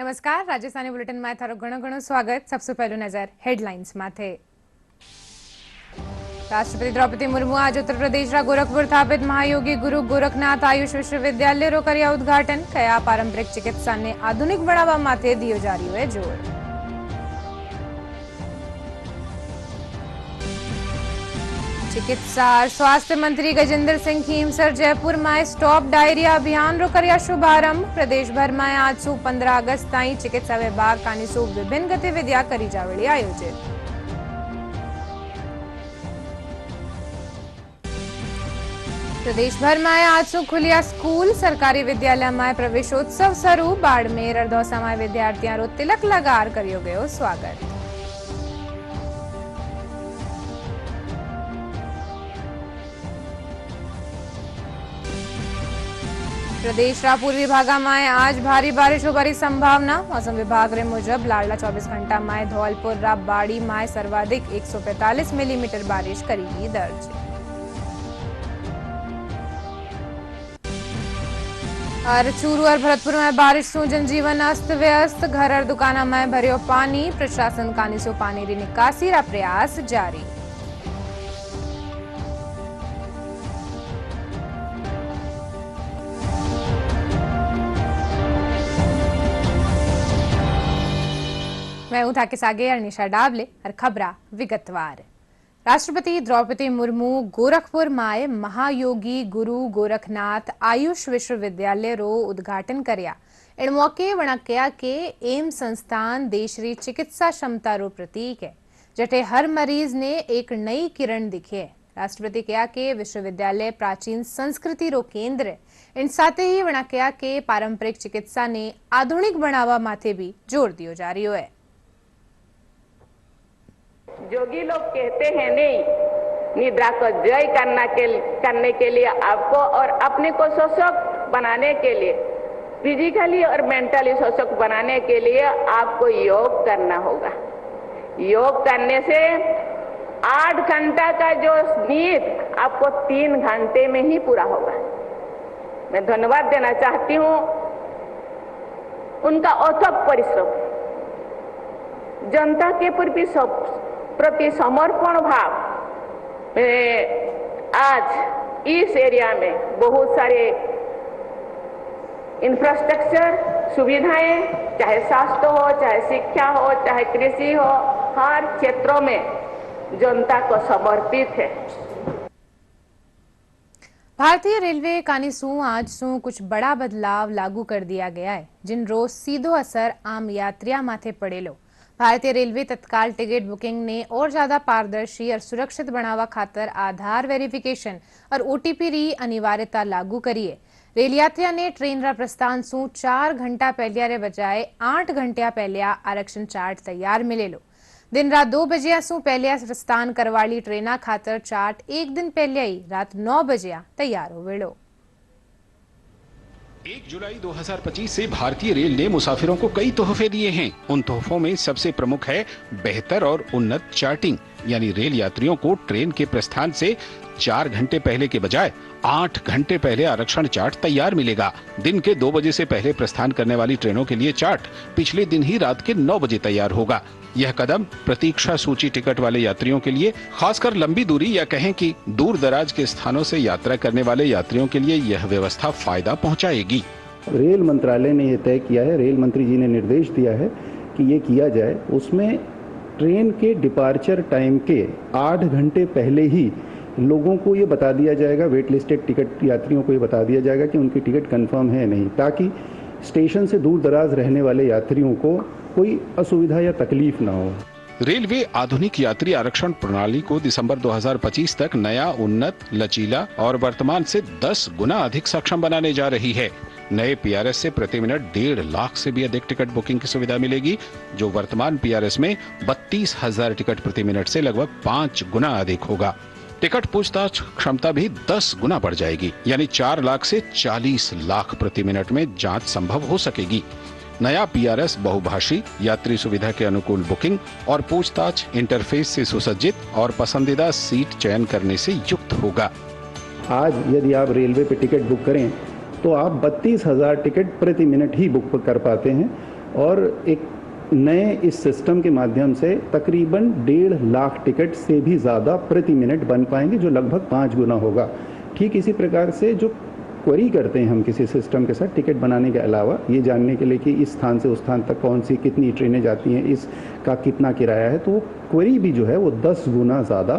नमस्कार। राजस्थानी बुलेटिन में थारो घणो घणो स्वागत। सबसे पहले नजर हेडलाइंस माथे। राष्ट्रपति द्रौपदी मुर्मू आज उत्तर प्रदेश गोरखपुर स्थापित महायोगी गुरु गोरखनाथ आयुष विश्वविद्यालय रो कर्या उद्घाटन। कया पारंपरिक चिकित्सा ने आधुनिक बनावा माथे दियो जा रह्यो है जोर। चिकित्सा और स्वास्थ्य मंत्री गजेंद्र सिंह खीमसर जयपुर में स्टॉप डायरिया अभियान रो कर्या शुभारंभ। प्रदेश भर में आज सु 15 अगस्त ताई चिकित्सा विभाग कानी सु विभिन्न गतिविधियां करी जावड़ी आयोजित। प्रदेश भर में आज सु खुलिया स्कूल। सरकारी विद्यालय में प्रवेशोत्सव शुरू। बाड़मेर और दौसा में विद्यार्थियों रो तिलक लगार करियो गयो स्वागत। प्रदेश रा पूर्वी भागा में आज भारी बारिश होबारी संभावना। मौसम विभाग रे मुजब लाडला 24 घंटा में धौलपुर रा बाड़ी में सर्वाधिक 145 मिलीमीटर बारिश करी दर्ज। और चूरू और भरतपुर में बारिश सु जनजीवन अस्त व्यस्त। घर और दुकाना में भरियो पानी। प्रशासन कानी सु पानी री निकासी रा प्रयास जारी। मैं हूं थाके सागे अनिशा डाबले और खबरा विगतवार। राष्ट्रपति द्रौपदी मुर्मू गोरखपुर में महायोगी गुरु गोरखनाथ आयुष विश्वविद्यालय रो उद्घाटन कर्या। इन मौके वणा कहा के एम संस्थान देश री चिकित्सा क्षमता रो प्रतीक है, जटे हर मरीज ने एक नई किरण दिखे है। राष्ट्रपति कहा के विश्वविद्यालय प्राचीन संस्कृति रो केंद्र है। इन साथ ही वणा कहा के पारंपरिक चिकित्सा ने आधुनिक बनावा माथे भी जोर दियो जा रही है। जोगी लोग कहते हैं नहीं, निद्रा को जय करने के लिए आपको और अपने को सशक्त बनाने के लिए, फिजिकली और मेंटली सशक्त बनाने के लिए आपको योग करना होगा। योग करने से 8 घंटा का जो नींद आपको 3 घंटे में ही पूरा होगा। मैं धन्यवाद देना चाहती हूँ उनका अथक परिश्रम, जनता के प्रति समर्पण भाव। आज इस एरिया में बहुत सारे इंफ्रास्ट्रक्चर सुविधाएं, चाहे स्वास्थ्य हो, चाहे शिक्षा हो, चाहे कृषि हो, हर क्षेत्रों में जनता को समर्पित है। भारतीय रेलवे कानी सु आज सु कुछ बड़ा बदलाव लागू कर दिया गया है, जिन रोज सीधो असर आम यात्रिया माथे पड़ेलो। भारतीय रेलवे तत्काल टिकट बुकिंग ने और ज्यादा पारदर्शी और सुरक्षित बनावा खातर आधार वेरिफिकेशन और ओटीपी री अनिवार्यता लागू करी है। रेल यात्रियों ने ट्रेन रा प्रस्थान सु 4 घंटा पहले रे बजाय 8 घंटा पहले आरक्षण चार्ट तैयार मिलेलो। दिन रात 2 बजे सु पहले प्रस्थान करवाली ट्रेना खातर चार्ट 1 दिन पहले ही रात 9 बजे तैयार हो वेलो। 1 जुलाई 2025 से भारतीय रेल ने मुसाफिरों को कई तोहफे दिए हैं। उन तोहफों में सबसे प्रमुख है बेहतर और उन्नत चार्टिंग, यानी रेल यात्रियों को ट्रेन के प्रस्थान से 4 घंटे पहले के बजाय 8 घंटे पहले आरक्षण चार्ट तैयार मिलेगा। दिन के 2 बजे से पहले प्रस्थान करने वाली ट्रेनों के लिए चार्ट पिछले दिन ही रात के 9 बजे तैयार होगा। यह कदम प्रतीक्षा सूची टिकट वाले यात्रियों के लिए, खासकर लंबी दूरी या कहें कि दूर दराज के स्थानों से यात्रा करने वाले यात्रियों के लिए यह व्यवस्था फायदा पहुंचाएगी। रेल मंत्रालय ने यह तय किया है, रेल मंत्री जी ने निर्देश दिया है कि ये किया जाए। उसमें ट्रेन के डिपार्चर टाइम के 8 घंटे पहले ही लोगों को ये बता दिया जाएगा, वेट लिस्टेड टिकट यात्रियों को ये बता दिया जाएगा कि उनकी टिकट कंफर्म है नहीं, ताकि स्टेशन से दूर दराज रहने वाले यात्रियों को कोई असुविधा या तकलीफ ना हो। रेलवे आधुनिक यात्री आरक्षण प्रणाली को दिसंबर 2025 तक नया, उन्नत, लचीला और वर्तमान से 10 गुना अधिक सक्षम बनाने जा रही है। नए पीआरएस से प्रति मिनट 1.5 लाख से भी अधिक टिकट बुकिंग की सुविधा मिलेगी, जो वर्तमान पीआरएस में 32,000 टिकट प्रति मिनट से लगभग 5 गुना अधिक होगा। टिकट पूछताछ क्षमता भी 10 गुना बढ़ जाएगी, यानी 4 लाख से 40 लाख प्रति मिनट में जांच संभव हो सकेगी। नया पीआरएस बहुभाषी, यात्री सुविधा के अनुकूल बुकिंग और पूछताछ इंटरफेस से सुसज्जित और पसंदीदा सीट चयन करने से युक्त होगा। आज यदि आप रेलवे पे टिकट बुक करें तो आप 32,000 टिकट प्रति मिनट ही बुक कर पाते हैं। और एक नए इस सिस्टम के माध्यम से तकरीबन 1.5 लाख टिकट से भी ज़्यादा प्रति मिनट बन पाएंगे, जो लगभग 5 गुना होगा। ठीक इसी प्रकार से जो क्वेरी करते हैं हम किसी सिस्टम के साथ टिकट बनाने के अलावा, ये जानने के लिए कि इस स्थान से उस स्थान तक कौन सी कितनी ट्रेनें जाती हैं, इसका कितना किराया है, तो वो क्वेरी भी जो है वो 10 गुना ज़्यादा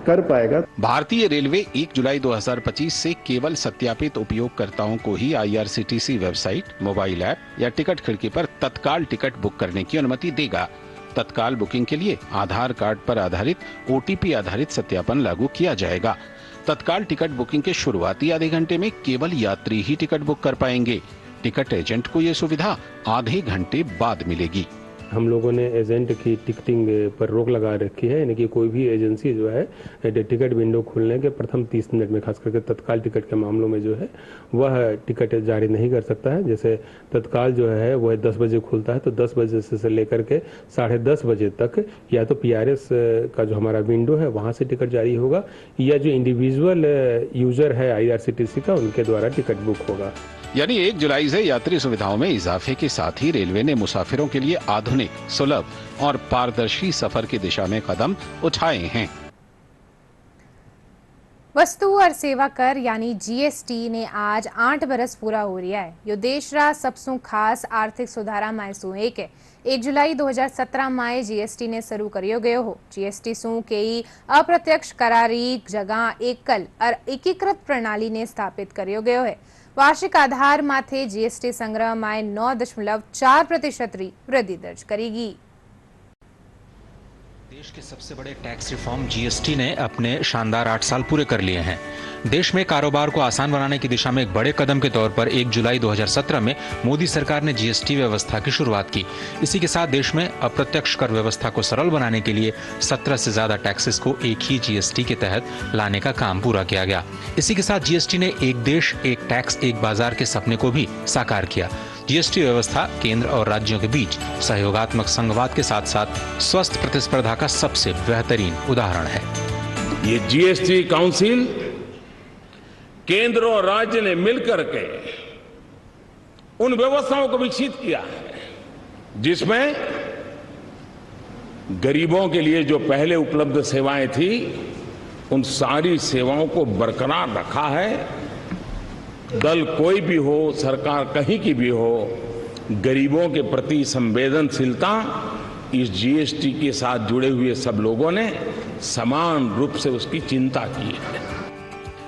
कर पाएगा। भारतीय रेलवे 1 जुलाई 2025 से केवल सत्यापित उपयोगकर्ताओं को ही IRCTC वेबसाइट, मोबाइल ऐप या टिकट खिड़की पर तत्काल टिकट बुक करने की अनुमति देगा। तत्काल बुकिंग के लिए आधार कार्ड पर आधारित OTP आधारित सत्यापन लागू किया जाएगा। तत्काल टिकट बुकिंग के शुरुआती आधे घंटे में केवल यात्री ही टिकट बुक कर पाएंगे। टिकट एजेंट को ये सुविधा आधे घंटे बाद मिलेगी। हम लोगों ने एजेंट की टिकटिंग पर रोक लगा रखी है, यानी कि कोई भी एजेंसी जो है टिकट विंडो खुलने के प्रथम 30 मिनट में, खास करके तत्काल टिकट के मामलों में जो है वह टिकट जारी नहीं कर सकता है। जैसे तत्काल जो है वह 10 बजे खुलता है, तो 10 बजे से लेकर के 10:30 बजे तक या तो PRS का जो हमारा विंडो है वहाँ से टिकट जारी होगा, या जो इंडिविजुअल यूजर है IRCTC का, उनके द्वारा टिकट बुक होगा। यानी 1 जुलाई से यात्री सुविधाओं में इजाफे के साथ ही रेलवे ने मुसाफिरों के लिए आधुनिक, सुलभ और पारदर्शी सफर की दिशा में कदम उठाए हैं। वस्तु और सेवा कर यानी GST ने आज 8 बरस पूरा हो रहा है। यो देश रा सबसु खास आर्थिक सुधारा में सु एक है। 1 जुलाई 2017 में GST ने शुरू करियो गयो हो। GST सु कई अप्रत्यक्ष करारी जगह एकल और एकीकृत प्रणाली ने स्थापित करियो गयो है। वार्षिक आधार माथे GST संग्रह में 9.4% वृद्धि दर्ज करेगी। देश के सबसे बड़े टैक्स रिफॉर्म GST ने अपने शानदार 8 साल पूरे कर लिए हैं। देश में कारोबार को आसान बनाने की दिशा में एक बड़े कदम के तौर पर 1 जुलाई 2017 में मोदी सरकार ने GST व्यवस्था की शुरुआत की। इसी के साथ देश में अप्रत्यक्ष कर व्यवस्था को सरल बनाने के लिए 17 से ज्यादा टैक्सेस को एक ही GST के तहत लाने का काम पूरा किया गया। इसी के साथ GST ने एक देश, एक टैक्स, एक बाजार के सपने को भी साकार किया। GST व्यवस्था केंद्र और राज्यों के बीच सहयोगात्मक संघवाद के साथ साथ स्वस्थ प्रतिस्पर्धा का सबसे बेहतरीन उदाहरण है। ये GST काउंसिल केंद्र और राज्य ने मिलकर के उन व्यवस्थाओं को विकसित किया है जिसमें गरीबों के लिए जो पहले उपलब्ध सेवाएं थी, उन सारी सेवाओं को बरकरार रखा है। दल कोई भी हो, सरकार कहीं की भी हो, गरीबों के प्रति संवेदनशीलता इस GST के साथ जुड़े हुए सब लोगों ने समान रूप से उसकी चिंता की है।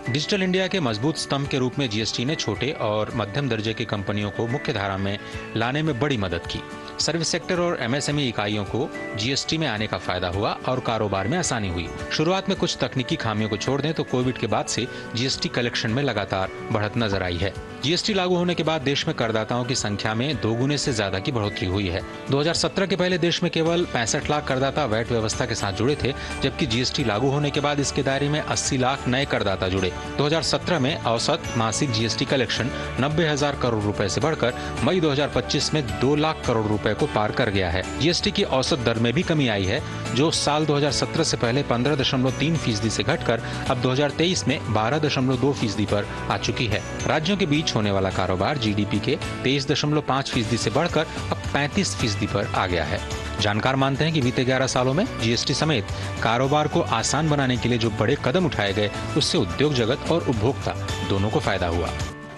डिजिटल इंडिया के मजबूत स्तंभ के रूप में GST ने छोटे और मध्यम दर्जे की कंपनियों को मुख्य धारा में लाने में बड़ी मदद की। सर्विस सेक्टर और MSME इकाइयों को GST में आने का फायदा हुआ और कारोबार में आसानी हुई। शुरुआत में कुछ तकनीकी खामियों को छोड़ दें तो कोविड के बाद से GST कलेक्शन में लगातार बढ़त नजर आई है। GST लागू होने के बाद देश में करदाताओं की संख्या में 2 गुने से ज्यादा की बढ़ोतरी हुई है। 2017 के पहले देश में केवल 65 लाख करदाता वैट व्यवस्था के साथ जुड़े थे, जबकि GST लागू होने के बाद इसके दायरे में 80 लाख नए करदाता जुड़े। 2017 में औसत मासिक GST कलेक्शन 90,000 करोड़ रुपए से बढ़कर मई 2025 में 2 लाख करोड़ रुपए को पार कर गया है। GST की औसत दर में भी कमी आई है, जो साल 2017 से पहले 15.3% से घटकर अब 2023 में 12.2% पर आ चुकी है। राज्यों के बीच होने वाला कारोबार GDP के 23.5% से बढ़कर अब 35% पर आ गया है। जानकार मानते हैं कि बीते 11 सालों में GST समेत कारोबार को आसान बनाने के लिए जो बड़े कदम उठाए गए, उससे उद्योग जगत और उपभोक्ता दोनों को फायदा हुआ।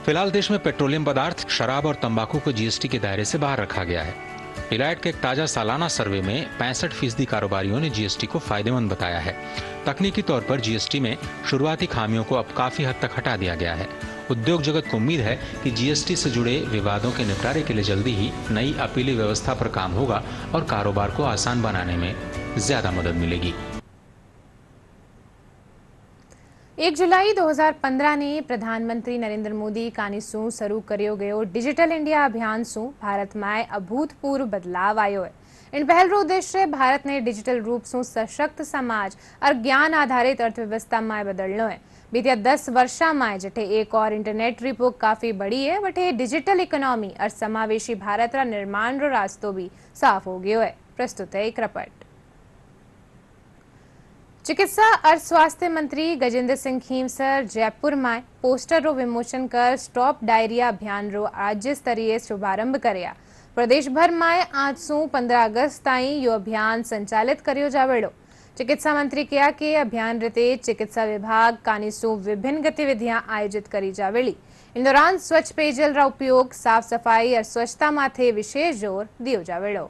फिलहाल देश में पेट्रोलियम पदार्थ, शराब और तंबाकू को GST के दायरे से बाहर रखा गया है। डिलाइट के एक ताजा सालाना सर्वे में 65% कारोबारियों ने GST को फायदेमंद बताया है। तकनीकी तौर पर GST में शुरुआती खामियों को अब काफी हद तक हटा दिया गया है। उद्योग जगत को उम्मीद है कि GST से जुड़े विवादों के निपटारे के लिए जल्दी ही नई अपीली व्यवस्था पर काम होगा और कारोबार को आसान बनाने में ज्यादा मदद मिलेगी। 1 जुलाई 2015 ने प्रधानमंत्री नरेंद्र मोदी कानिसू शुरू करियो गयो डिजिटल इंडिया अभियान सु भारत में अभूतपूर्व बदलाव आयो है। इन पहल रो उद्देश्य भारत ने डिजिटल रूप से सशक्त समाज और ज्ञान आधारित अर्थव्यवस्था में बदलनो है। बीते 10 वर्षा में जठे एक और इंटरनेट रिपो काफी बड़ी है, वठे डिजिटल इकोनॉमी और समावेशी भारत रा निर्माण रो रास्तो भी साफ हो गयो है। प्रस्तुत है एक रिपोर्ट। चिकित्सा और स्वास्थ्य मंत्री गजेंद्र सिंह खीमसर जयपुर में पोस्टर रो विमोचन कर स्टॉप डायरिया अभियान रो राज्य स्तरीय शुभारंभ करया। प्रदेशभर में आज सू 15 अगस्त ताईं यो अभियान संचालित करियो जावेड़ो। चिकित्सा मंत्री कहा कि अभियान रीते चिकित्सा विभाग कानीसू विभिन्न गतिविधियां आयोजित करी जावेली। इन दौरान स्वच्छ पेयजल रा उपयोग, साफ सफाई और स्वच्छता माथे विशेष जोर दियो जावेड़ो।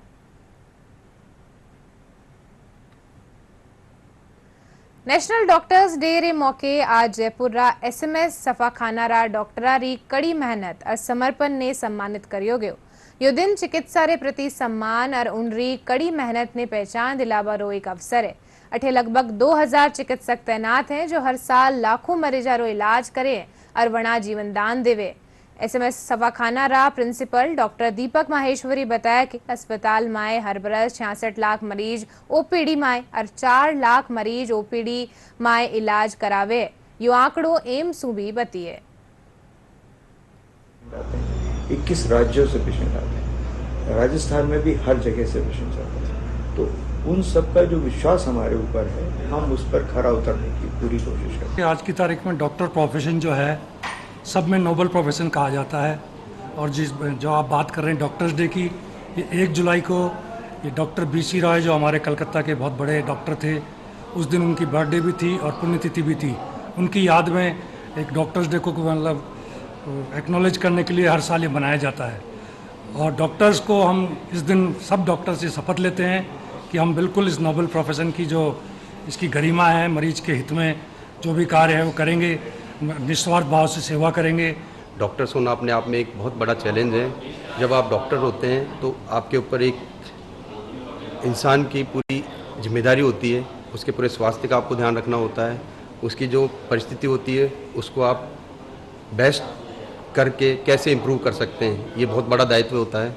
नेशनल डॉक्टर्स डे रे मौके आज जयपुर रा SMS सफाखाना रा डॉक्टरा री कड़ी मेहनत और समर्पण ने सम्मानित करियो गयो। यो दिन चिकित्सा रे प्रति सम्मान और उनरी कड़ी मेहनत ने पहचान दिलावा रो एक अवसर है। अठे लगभग 2000 चिकित्सक तैनात हैं जो हर साल लाखों मरीजा रो इलाज करे और वणा जीवन दान देवे। SMS सफाखाना रा प्रिंसिपल डॉक्टर दीपक माहेश्वरी बताया कि अस्पताल में हर बरस 66 लाख मरीज OPD में और 4 लाख मरीज OPD में इलाज करावे। यो आंकड़ो एम्स भी बतिए। 21 राज्यों से पेशेंट आते हैं, राजस्थान में भी हर जगह से पेशेंट आते हैं। तो उन सब का जो विश्वास हमारे ऊपर है, हम उस पर खरा उतरने की पूरी कोशिश करते हैं। आज की तारीख में डॉक्टर प्रोफेशन जो है सब में नोबल प्रोफेशन कहा जाता है। और जो आप बात कर रहे हैं डॉक्टर्स डे की, ये 1 जुलाई को ये डॉक्टर BC रॉय जो हमारे कलकत्ता के बहुत बड़े डॉक्टर थे, उस दिन उनकी बर्थडे भी थी और पुण्यतिथि भी थी। उनकी याद में एक डॉक्टर्स डे को मतलब एक्नॉलेज करने के लिए हर साल ये मनाया जाता है। और डॉक्टर्स को हम इस दिन सब डॉक्टर से शपथ लेते हैं कि हम बिल्कुल इस नोबल प्रोफेशन की जो इसकी गरिमा है, मरीज के हित में जो भी कार्य है वो करेंगे, निस्वार्थ भाव से सेवा करेंगे। डॉक्टर्स होना अपने आप में एक बहुत बड़ा चैलेंज है। जब आप डॉक्टर होते हैं तो आपके ऊपर एक इंसान की पूरी जिम्मेदारी होती है, उसके पूरे स्वास्थ्य का आपको ध्यान रखना होता है, उसकी जो परिस्थिति होती है उसको आप बेस्ट करके कैसे इम्प्रूव कर सकते हैं, ये बहुत बड़ा दायित्व होता है।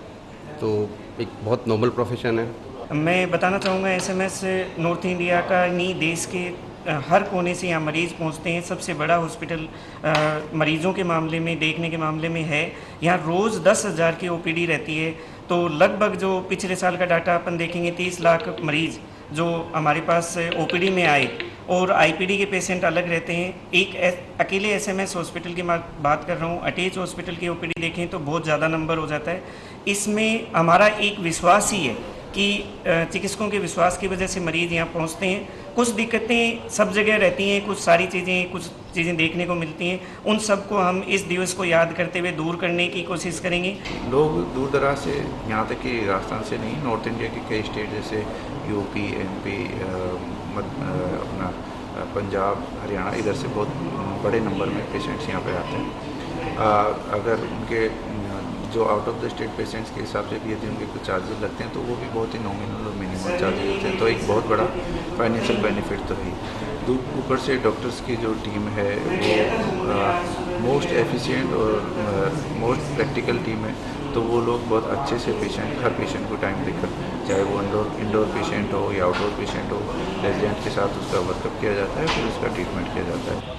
तो एक बहुत नोबल प्रोफेशन है। मैं बताना चाहूँगा SMS नॉर्थ इंडिया का नहीं, देश के हर कोने से यहाँ मरीज़ पहुँचते हैं। सबसे बड़ा हॉस्पिटल मरीज़ों के मामले में, देखने के मामले में है। यहाँ रोज़ 10,000 की OPD रहती है। तो लगभग जो पिछले साल का डाटा अपन देखेंगे 30 लाख मरीज़ जो हमारे पास OPD में आए, और IPD के पेशेंट अलग रहते हैं। एक अकेले SMS हॉस्पिटल की बात कर रहा हूँ, अटैच हॉस्पिटल की OPD देखें तो बहुत ज़्यादा नंबर हो जाता है। इसमें हमारा एक विश्वास ही है कि चिकित्सकों के विश्वास की वजह से मरीज़ यहाँ पहुँचते हैं। कुछ दिक्कतें सब जगह रहती हैं, कुछ चीज़ें देखने को मिलती हैं। उन सब को हम इस दिवस को याद करते हुए दूर करने की कोशिश करेंगे। लोग दूर दराज से, यहाँ तक कि राजस्थान से नहीं, नॉर्थ इंडिया के कई स्टेट जैसे UP, MP, अपना पंजाब, हरियाणा, इधर से बहुत बड़े नंबर में पेशेंट्स यहाँ पे आते हैं। अगर उनके जो out of the state patients के हिसाब से भी यदि उनके कुछ चार्जेस लगते हैं तो वो भी बहुत ही नॉमिनल और मिनिमल चार्जेस होते हैं। तो एक बहुत बड़ा फाइनेंशियल बेनिफिट तो है। ऊपर से डॉक्टर्स की जो टीम है वो मोस्ट एफिशिएंट और मोस्ट प्रैक्टिकल टीम है। तो वो लोग बहुत अच्छे से हर पेशेंट को टाइम देकर, चाहे वो इंडोर पेशेंट हो या आउटडोर पेशेंट हो, रेजिडेंट के साथ उसका वर्कअप किया जाता है, फिर उसका ट्रीटमेंट किया जाता है।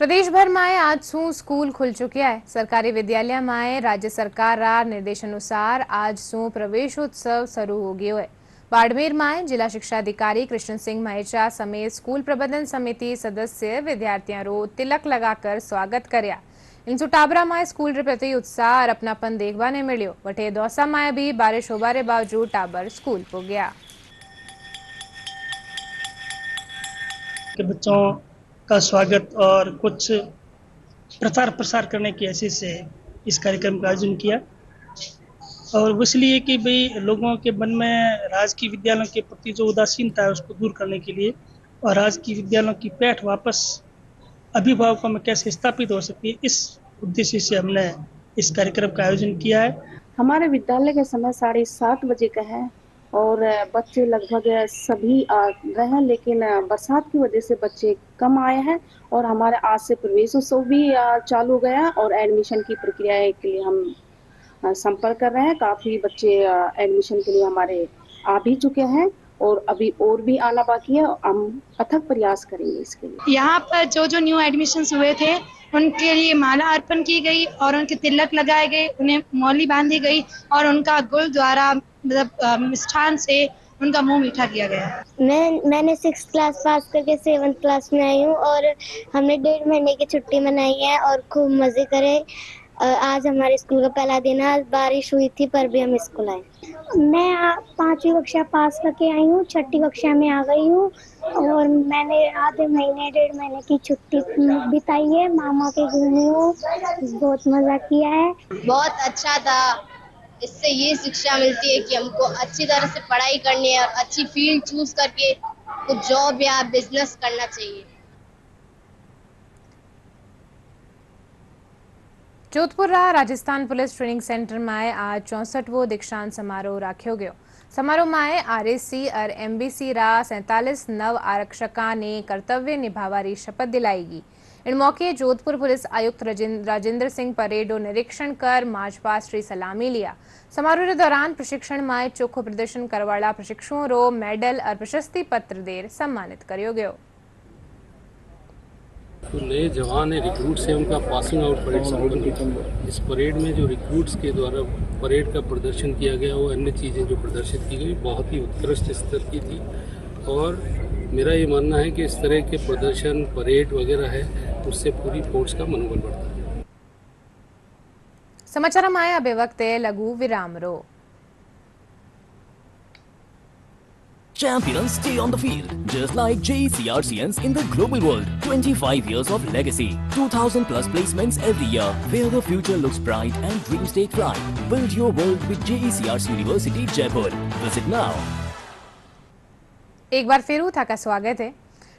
प्रदेश भर में आज सू स्कूल खुल चुके हैं। सरकारी विद्यालय में राज्य सरकार रा निर्देशानुसार आज सू प्रवेशोत्सव शुरू हो गयो है। बाड़मेर में जिला शिक्षा अधिकारी कृष्ण सिंह महेचा समेत स्कूल प्रबंधन समिति सदस्य विद्यार्थियों रो तिलक लगाकर स्वागत करया। इन टाबरा में स्कूल रे प्रति उत्साह और अपनापन देखवा ने मिलियो। वटे दौसा में भी बारिश होबारे बावजूद टाबर स्कूल पो गया। बच्चों का स्वागत और कुछ प्रचार प्रसार करने की हैसियत से इस कार्यक्रम का आयोजन किया, और इसलिए कि भाई लोगों के मन में राजकीय विद्यालयों के प्रति जो उदासीनता है उसको दूर करने के लिए, और राजकीय विद्यालयों की पैठ वापस अभिभावकों में कैसे स्थापित हो सकती है, इस उद्देश्य से हमने इस कार्यक्रम का आयोजन किया है। हमारे विद्यालय का समय 7:30 बजे का है और बच्चे लगभग सभी आ गए हैं, लेकिन बरसात की वजह से बच्चे कम आए हैं। और हमारे आज से प्रवेशोत्सव भी चालू हो गया और एडमिशन की प्रक्रिया के लिए हम संपर्क कर रहे हैं। काफ़ी बच्चे एडमिशन के लिए हमारे आ भी चुके हैं और अभी और भी आना बाकी है। हम अथक प्रयास करेंगे इसके लिए। यहाँ पर जो न्यू एडमिशन्स हुए थे उनके लिए माला अर्पण की गई और उनके तिलक लगाए गए, उन्हें मौली बांधी गई और उनका गुल द्वारा मतलब मिष्ठान से उनका मुंह मीठा किया गया। मैंने 6th क्लास पास करके 7th क्लास में आई हूँ और हमने 1.5 महीने की छुट्टी मनाई है और खूब मजे करे आज हमारे स्कूल का पहला दिन है। आज बारिश हुई थी पर भी हम स्कूल आए। मैं 5वीं कक्षा पास करके आई हूँ, 6ठी कक्षा में आ गई हूँ और मैंने आधे महीने 1.5 महीने की छुट्टी बिताई है। मामा के घूमी हूँ, बहुत मजा किया है। बहुत अच्छा था। इससे ये शिक्षा मिलती है कि हमको अच्छी तरह से पढ़ाई करनी है और अच्छी फील्ड चूज करके कुछ जॉब या बिजनेस करना चाहिए। Jodhpur Rajasthan police training centre में आज 64वो दीक्षांत समारोह राख्यो गयो। समारोह में आरएससी और एमबीसी 47 नव आरक्षका ने कर्तव्य निभावारी शपथ दिलाई गई। इन मौके जोधपुर पुलिस आयुक्त राजेंद्र सिंह परेड निरीक्षण कर मार्च पास्ट री सलामी लिया। समारोह के दौरान प्रशिक्षण में चोखो प्रदर्शन करवाला प्रशिक्षुओं रो मेडल और प्रशस्ति पत्र देर सम्मानित करियो गयो। तो नए जवान है, रिक्रूट्स है, उनका पासिंग आउट परेड संपन्न। इस परेड में जो रिक्रूट्स के द्वारा परेड का प्रदर्शन किया गया वो अन्य चीज़ें जो प्रदर्शित की गई बहुत ही उत्कृष्ट स्तर की थी और मेरा ये मानना है कि इस तरह के प्रदर्शन परेड वगैरह है उससे पूरी फोर्स का मनोबल बढ़ता है। समाचार में अबे वक्ते लघु विराम रो। Champions stay on the field, just like JECRCNs in the global world. 25 years of legacy, 2,000 plus placements every year, where the future looks bright and dreams take flight. Build your world with JECRC University, Jaipur. Visit now. एक बार फिर था का स्वागत है।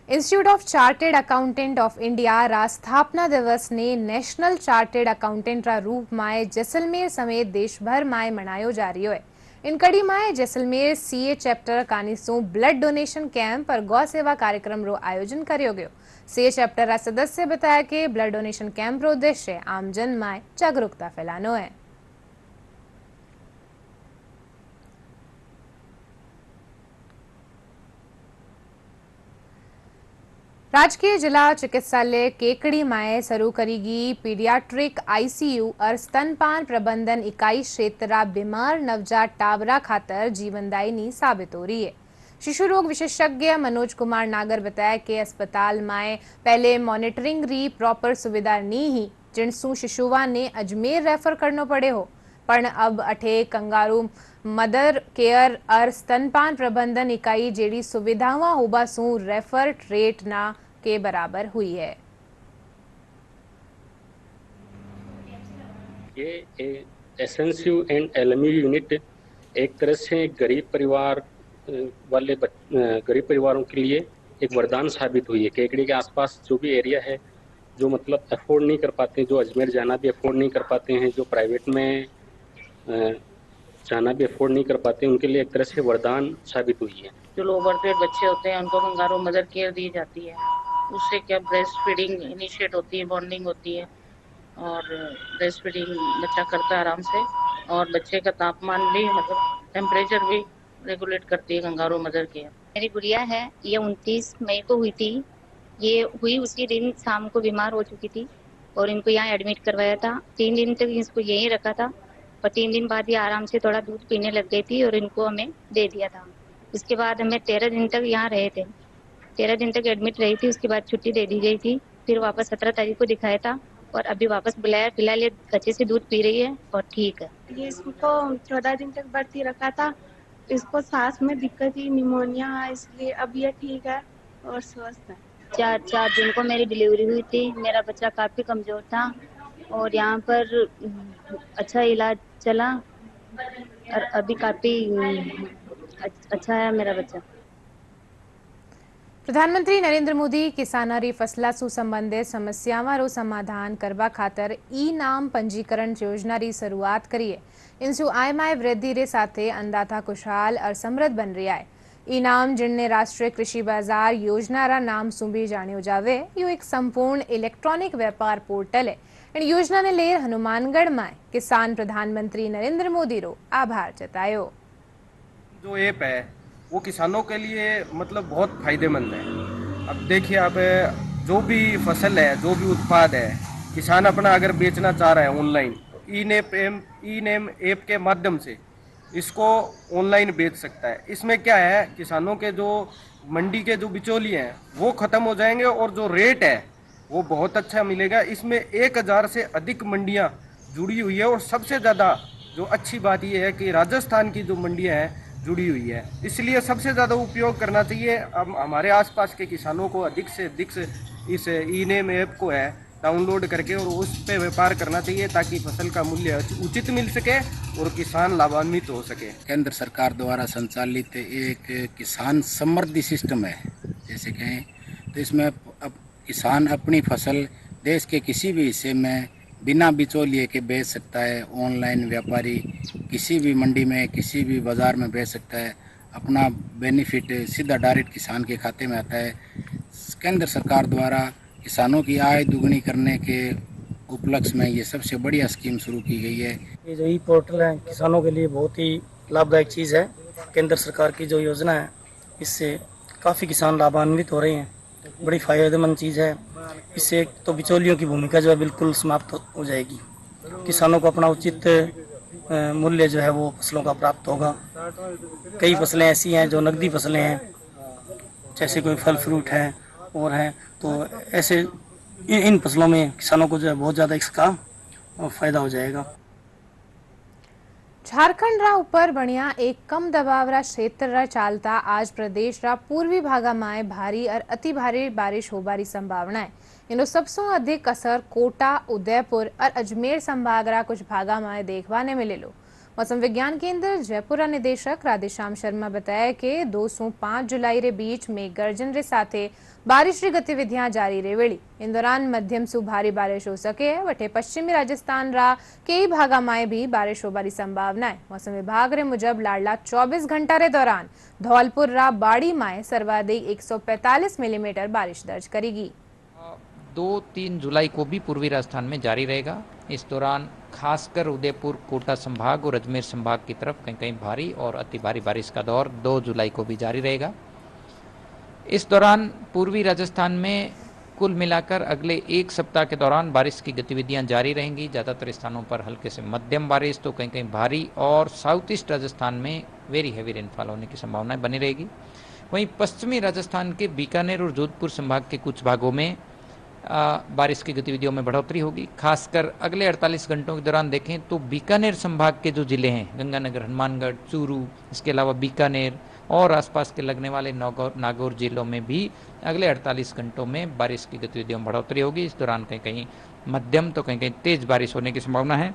Institute of chartered accountant of India रा स्थापना दिवस ने नेशनल चार्टेड अकाउंटेंट रा रूप में जैसलमेर समेत देश भर में मनायो जा रही है। इन कड़ी में जैसलमेर सीए चैप्टर कानिसों ब्लड डोनेशन कैंप और गौ सेवा कार्यक्रम रो आयोजन करियो गयो। सीए चैप्टर रा सदस्य बताया कि ब्लड डोनेशन कैंप रो उद्देश्य आमजन में जागरूकता फैलानो है। राजकीय जिला चिकित्सालय केकड़ी में शुरू करेगी पीडियाट्रिक आईसीयू और स्तनपान प्रबंधन इकाई क्षेत्र बीमार नवजात टाबरा खातर जीवनदायिनी साबित हो रही है। शिशु रोग विशेषज्ञ मनोज कुमार नागर बताया कि अस्पताल में पहले मॉनिटरिंग री प्रॉपर सुविधा नहीं ही जिनसू शिशुवा ने अजमेर रेफर करना पड़े हो, पर अब अठे कंगारू मदर केयर और स्तनपान प्रबंधन इकाई जेडी सुविधावां होबा सू रेफर रेट ना के बराबर हुई है। ये एसएनसीयू एंड एलएमयू यूनिट एक तरह से गरीब परिवार वाले गरीब परिवारों के लिए एक वरदान साबित हुई है। केकड़ी के आसपास जो भी एरिया है जो मतलब अफोर्ड नहीं कर पाते, जो अजमेर जाना भी अफोर्ड नहीं कर पाते हैं, जो प्राइवेट में जाना भी अफोर्ड नहीं कर पाते, उनके लिए एक तरह से वरदान साबित हुई है। जो लोग ओवरवेट बच्चे होते हैं उनको कंगारू मदर केयर दी जाती है। उससे क्या ब्रेस्ट फीडिंग इनिशिएट होती है, बॉन्डिंग होती है और ब्रेस्ट फीडिंग बच्चा करता है आराम से और बच्चे का तापमान भी मतलब टेम्परेचर भी रेगुलेट करती है कंगारू मदर केयर। मेरी गुड़िया है, ये 29 मई को हुई थी। ये हुई उसी दिन शाम को बीमार हो चुकी थी और इनको यहाँ एडमिट करवाया था। 3 दिन तक इसको यहीं रखा था और 3 दिन बाद ये आराम से थोड़ा दूध पीने लग गई थी और इनको हमें दे दिया था। उसके बाद हमें 13 दिन तक यहाँ रहे थे, 13 दिन तक एडमिट रही थी। उसके बाद छुट्टी दे दी गई थी, फिर वापस 17 तारीख को दिखाया था और अभी वापस बुलाया। फिलहाल ये अच्छे से दूध पी रही है और ठीक है। ये इसको 14 दिन तक भर्ती रखा था, इसको सांस में दिक्कत थी, निमोनिया है, इसलिए अब ये ठीक है और स्वस्थ है। 4 दिन को मेरी डिलीवरी हुई थी। मेरा बच्चा काफ़ी कमज़ोर था और यहाँ पर अच्छा इलाज चला और अभी काफ़ी अच्छा है मेरा बच्चा। प्रधानमंत्री नरेंद्र मोदी किसानारी फसला सु संबंधित समस्यावां रो समाधान करवा खातर ई नाम पंजीकरण योजना री शुरुआत करी है। इनसु आय में वृद्धि रे साथे अन्नदाता खुशहाल और समृद्ध बन रहा है। ई नाम जिनने राष्ट्रीय कृषि बाजार योजना रा नाम सु भी जानियो जावे, यो एक संपूर्ण इलेक्ट्रॉनिक व्यापार पोर्टल है। इन योजना ने लेर हनुमानगढ़ में किसान प्रधानमंत्री नरेंद्र मोदी रो आभार जतायो। जो ऐप है वो किसानों के लिए मतलब बहुत फायदेमंद है। अब देखिए, आप जो भी फसल है, जो भी उत्पाद है, किसान अपना अगर बेचना चाह रहा है ऑनलाइन, ई नेम ऐप के माध्यम से इसको ऑनलाइन बेच सकता है। इसमें क्या है, किसानों के जो मंडी के जो बिचौलिए हैं वो ख़त्म हो जाएंगे और जो रेट है वो बहुत अच्छा मिलेगा। इसमें 1000 से अधिक मंडियां जुड़ी हुई है। और सबसे ज़्यादा जो अच्छी बात ये है कि राजस्थान की जो मंडियाँ हैं जुड़ी हुई है, इसलिए सबसे ज़्यादा उपयोग करना चाहिए। अब हमारे आसपास के किसानों को अधिक से अधिक इस ई-नेम ऐप को है डाउनलोड करके और उस पे व्यापार करना चाहिए, ताकि फसल का मूल्य उचित मिल सके और किसान लाभान्वित हो सके। केंद्र सरकार द्वारा संचालित एक किसान समृद्धि सिस्टम है जैसे कहें, तो इसमें अब किसान अपनी फसल देश के किसी भी हिस्से में बिना बिचौलिए के बेच सकता है। ऑनलाइन व्यापारी किसी भी मंडी में किसी भी बाज़ार में बेच सकता है। अपना बेनिफिट सीधा डायरेक्ट किसान के खाते में आता है। केंद्र सरकार द्वारा किसानों की आय दुगनी करने के उपलक्ष्य में ये सबसे बढ़िया स्कीम शुरू की गई है। ये जो ई पोर्टल है किसानों के लिए बहुत ही लाभदायक चीज़ है। केंद्र सरकार की जो योजना है इससे काफ़ी किसान लाभान्वित हो रहे हैं, बड़ी फ़ायदेमंद चीज़ है। इससे एक तो बिचौलियों की भूमिका जो है बिल्कुल समाप्त हो जाएगी। किसानों को अपना उचित मूल्य जो है वो फसलों का प्राप्त होगा। कई फसलें ऐसी हैं जो नकदी फसलें हैं, जैसे कोई फल फ्रूट है और हैं, तो ऐसे इन फसलों में किसानों को जो है बहुत ज़्यादा इसका फ़ायदा हो जाएगा। झारखंड रा ऊपर बनिया एक कम दबाव रा क्षेत्र रा चालता आज प्रदेश रा पूर्वी भागा में भारी और अति भारी बारिश होबारी संभावना है। इनो सबसे अधिक असर कोटा, उदयपुर और अजमेर संभाग रा कुछ भागा में देखवाने मिलेलो। मौसम विज्ञान केंद्र जयपुर निदेशक राधेश्याम शर्मा बताया कि 2 से 5 जुलाई रे बीच मेघ गर्जन रे साथे बारिश री गतिविधियां जारी रहेवेली। इन दौरान मध्यम से भारी बारिश हो सके है। वटे पश्चिमी राजस्थान रा कई भागा में भी बारिश होबारी संभावना है। मौसम विभाग रे मुजब लाडला 24 घंटा रे दौरान धौलपुर रा बाड़ी में सर्वाधिक 145 मिलीमीटर बारिश दर्ज करेगी। 2-3 जुलाई को भी पूर्वी राजस्थान में जारी रहेगा। इस दौरान खासकर उदयपुर, कोटा संभाग और अजमेर संभाग की तरफ कहीं कहीं भारी और अति भारी बारिश का दौर 2 जुलाई को भी जारी रहेगा। इस दौरान पूर्वी राजस्थान में कुल मिलाकर अगले 1 सप्ताह के दौरान बारिश की गतिविधियां जारी रहेंगी। ज़्यादातर स्थानों पर हल्के से मध्यम बारिश तो कहीं कहीं भारी और साउथ ईस्ट राजस्थान में वेरी हैवी रेनफॉल होने की संभावनाएं बनी रहेगी। वहीं पश्चिमी राजस्थान के बीकानेर और जोधपुर संभाग के कुछ भागों में बारिश की गतिविधियों में बढ़ोतरी होगी। खासकर अगले 48 घंटों के दौरान देखें तो बीकानेर संभाग के जो जिले हैं गंगानगर, हनुमानगढ़, चूरू, इसके अलावा बीकानेर और आसपास के लगने वाले नागौर जिलों में भी अगले 48 घंटों में बारिश की गतिविधियों में बढ़ोतरी होगी। इस दौरान कहीं कहीं मध्यम तो कहीं कहीं तेज बारिश होने की संभावना है।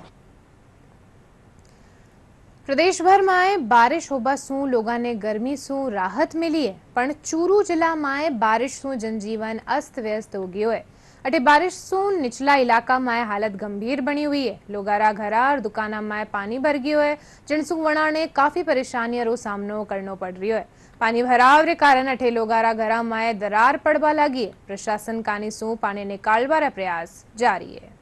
प्रदेश भर में बारिश होबा सु लोगों ने गर्मी सु राहत मिली है, पण चूरू जिला में बारिश सु जनजीवन अस्त व्यस्त हो गयो है। अटे बारिश सु निचला इलाका में हालत गंभीर बनी हुई है। लोगारा घरा और दुकाना में पानी भर गयो है, जिनसु वणा ने काफी परेशानियों रो सामनो करनो पड़ रही है। पानी भराव रे कारण अठे लोगारा घरा में दरार पड़वा लगी है। प्रशासन कानी सु पानी निकालवार प्रयास जारी है।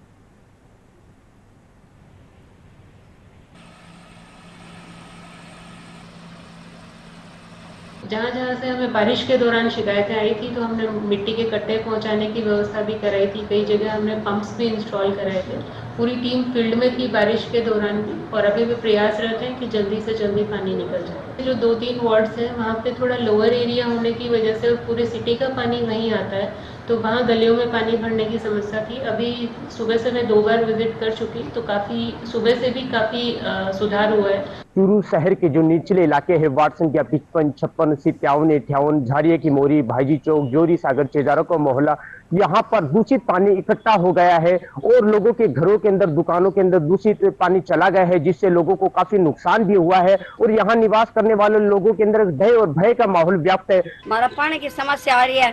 जहाँ से हमें बारिश के दौरान शिकायतें आई थी तो हमने मिट्टी के कट्टे पहुंचाने की व्यवस्था भी कराई थी। कई जगह हमने पंप्स भी इंस्टॉल कराए थे। पूरी टीम फील्ड में थी बारिश के दौरान भी, और अभी भी प्रयास रहते हैं कि जल्दी से जल्दी पानी निकल जाए। जो 2-3 वार्ड्स हैं वहाँ पे थोड़ा लोअर एरिया होने की वजह से पूरे सिटी का पानी वहीं आता है, तो वहाँ गलियों में पानी भरने की समस्या थी। अभी सुबह से मैं 2 बार विजिट कर चुकी, तो काफ़ी सुबह से भी काफ़ी सुधार हुआ है। चूरू शहर के जो निचले इलाके हैं वार्ड संख्या 55, 56, 57, 58, झारिया की मोरी, भाईजी चौक, जोरी सागर, चेजारों का मोहल्ला, यहाँ पर दूषित पानी इकट्ठा हो गया है और लोगों के घरों के अंदर, दुकानों के अंदर दूषित पानी चला गया है, जिससे लोगों को काफी नुकसान भी हुआ है और यहाँ निवास करने वाले लोगों के अंदर भय और भय का माहौल व्याप्त है। हमारा पानी की समस्या आ रही है,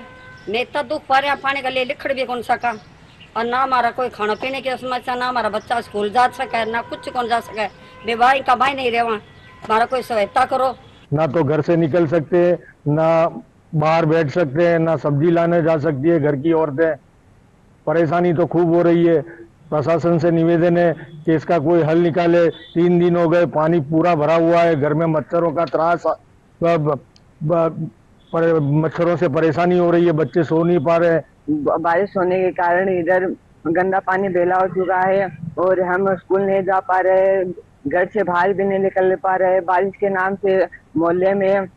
नेता दुख पा रहे हैं, पानी का लिए लिखड़ भी कौन सका, और ना हमारा कोई खाना पीने की समस्या, ना हमारा बच्चा स्कूल जा सके, ना कुछ कौन जा सके, बेवाई का भाई नहीं रहे, हमारा कोई सहायता करो। ना तो घर से निकल सकते, ना बाहर बैठ सकते हैं, ना सब्जी लाने जा सकती है घर की औरतें। परेशानी तो खूब हो रही है। प्रशासन से निवेदन है कि इसका कोई हल निकाले। 3 दिन हो गए, पानी पूरा भरा हुआ है, घर में मच्छरों का त्रास, मच्छरों से परेशानी हो रही है, बच्चे सो नहीं पा रहे हैं। बारिश होने के कारण इधर गंदा पानी बेला हो चुका है और हम स्कूल नहीं जा पा रहे, घर से बाहर भी नहीं निकल पा रहे। बारिश के नाम से मोहल्ले में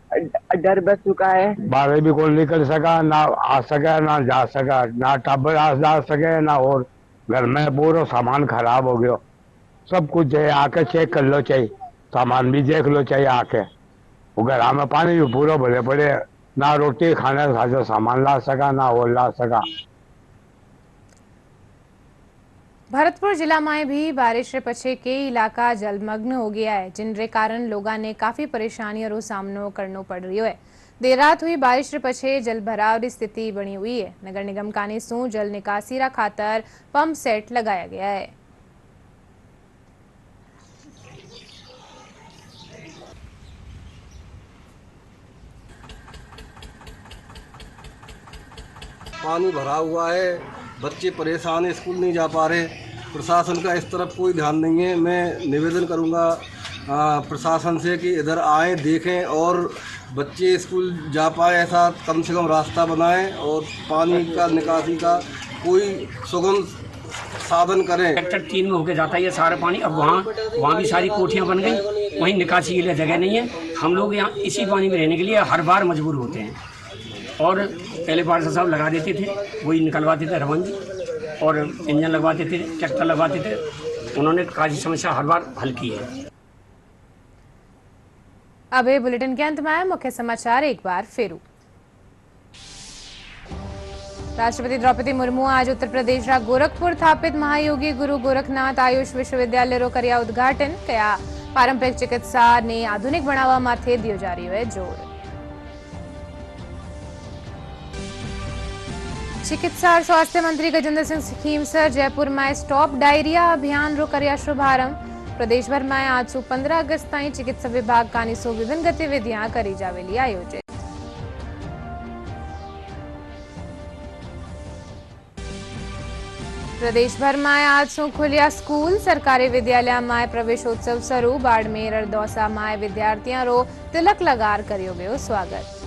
डर बस चुका है। बाहर भी कोई निकल सका, ना आ सका, ना जा सका, ना टाबर जा सके, ना और घर में पूरा सामान खराब हो गया। सब कुछ चाहिए, आके चेक कर लो चाहिए, सामान भी देख लो चाहिए आके। घर में पानी भी पूरा भरे पड़े, ना रोटी खाने खाते सामान ला सका ना और ला सका। भरतपुर जिला में भी बारिश पछे के इलाका जलमग्न हो गया है, जिनके कारण लोगों ने काफी परेशानियों रो सामनो करनो पड़ रही है। देर रात हुई बारिश पछे जल भराव की स्थिति बनी हुई है। नगर निगम कानीसू जल निकासी रा खातर पंप सेट लगाया गया है। पानी भरा हुआ है, बच्चे परेशान है, स्कूल नहीं जा पा रहे। प्रशासन का इस तरफ कोई ध्यान नहीं है। मैं निवेदन करूंगा प्रशासन से कि इधर आए, देखें और बच्चे स्कूल जा पाए ऐसा कम से कम रास्ता बनाएं और पानी का निकासी का कोई सुगम साधन करें। सेक्टर 3 में होके जाता है ये सारा पानी। अब वहाँ भी सारी कोठियाँ बन गई, वहीं निकासी के लिए जगह नहीं है। हम लोग यहाँ इसी पानी में रहने के लिए हर बार मजबूर होते हैं। और पहले पार्षद साहब लगा देते थे, वही निकलवाते थे रमन जी, और इंजन लगवाते थे, ट्रैक्टर लगवाते थे। उन्होंने काफी समस्या हर बार हल की है। अब ये बुलेटिन के अंत में आए मुख्य समाचार एक बार फिर। राष्ट्रपति द्रौपदी मुर्मू आज उत्तर प्रदेश रा गोरखपुर स्थापित महायोगी गुरु गोरखनाथ आयुष विश्वविद्यालय रो कर्या उद्घाटन कया। पारंपरिक चिकित्सा ने आधुनिक बनावा माथे दियो जा रही है जोर। चिकित्सा और स्वास्थ्य मंत्री गजेंद्र सिंह खीमसर जयपुर में स्टॉप डायरिया अभियान रो कर्या शुभारंभ। प्रदेश भर में आज से 15 अगस्त ताईं चिकित्सा विभाग कानीसो विभिन्न गतिविधियां करी जावेली आयोजित। प्रदेश भर में आज से खुलिया स्कूल। सरकारी विद्यालय में प्रवेशोत्सव शुरू। बाड़मेर और दौसा में विद्यार्थियों रो तिलक लगार करियो गयो स्वागत।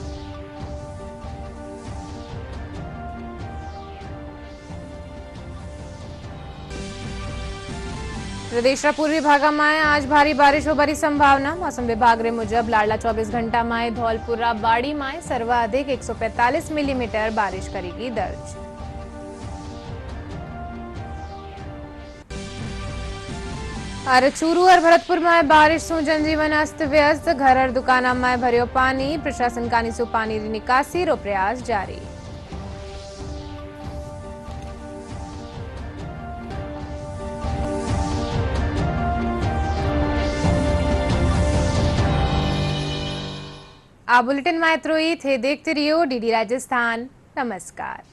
प्रदेश पूर्वी भाग में आज भारी बारिश होबारी संभावना। मौसम विभाग रे मुजब लाडला 24 घंटा में धौलपुर बाड़ी में सर्वाधिक 145 मिलीमीटर बारिश करेगी दर्ज। और चूरू और भरतपुर में बारिश से जनजीवन अस्त व्यस्त। घर और दुकाना में भरियो पानी। प्रशासन कानीसू पानी री निकासी रो प्रयास जारी। आ बुलेटिन में इतना ही थे। देखते रहियो डीडी राजस्थान। नमस्कार।